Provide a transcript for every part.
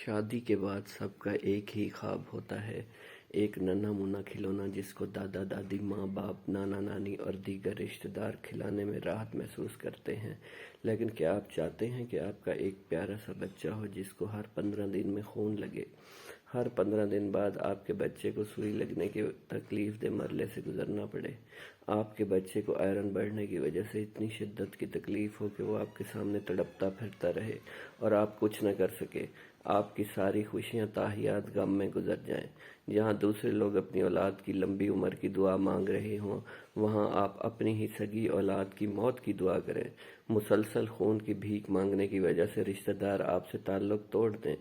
شادی کے بعد سب کا ایک ہی خواب ہوتا ہے، ایک ننھا منھا کھلونا جس کو دادا دادی، ماں باپ، نانا نانی اور دیگر رشتہ دار کھلانے میں راحت محسوس کرتے ہیں۔ لیکن کیا آپ چاہتے ہیں کہ آپ کا ایک پیارا سا بچہ ہو جس کو ہر 15 دن میں خون لگے؟ ہر 15 دن بعد آپ کے بچے کو سوئی لگنے کے تکلیف دہ مرحلے سے گزرنا پڑے؟ آپ کے بچے کو آئرن بڑھنے کی وجہ سے اتنی شدت کی تکلیف ہو کہ وہ آپ کے سامنے تڑپتا پھرتا رہے اور آپ کچھ نہ کر سکے؟ آپ کی ساری خوشیاں تاحیات غم میں گزر جائیں۔ جہاں دوسرے لوگ اپنی اولاد کی لمبی عمر کی دعا مانگ رہے ہوں، وہاں آپ اپنی ہی سگی اولاد کی موت کی دعا کریں۔ مسلسل خون کی بھیک مانگنے کی وجہ سے رشتہ دار آپ سے تعلق توڑ دیں۔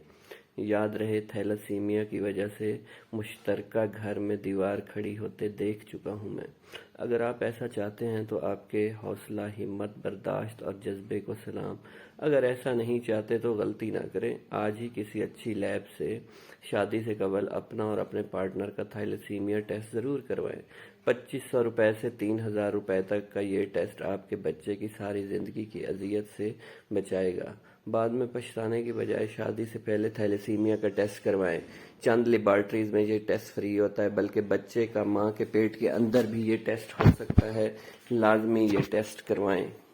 یاد رہے، تھیلیسیمیا کی وجہ سے مشترکہ گھر میں دیوار کھڑی ہوتے دیکھ چکا ہوں میں۔ اگر آپ ایسا چاہتے ہیں تو آپ کے حوصلہ، ہمت، برداشت اور جذبے کو سلام۔ اگر ایسا نہیں چاہتے تو غلطی نہ کریں، آج ہی کسی اچھی لیب سے شادی سے قبل اپنا اور اپنے پارٹنر کا تھیلیسیمیا ٹیسٹ ضرور کروائیں۔ 2500 روپے سے 3000 روپے تک کا یہ ٹیسٹ آپ کے بچے کی ساری زندگی کی اذیت سے بچائے گا۔ بعد میں پچھتانے کی بجائے شادی سے پہلے تھیلیسیمیا کا ٹیسٹ کروائیں۔ چند لیبارٹریز میں یہ ٹیسٹ فری ہوتا ہے، بلکہ بچے کا ماں کے پیٹ کے اندر بھی یہ ٹیسٹ ہو سکتا ہے۔ لازمی یہ ٹیسٹ کروائیں۔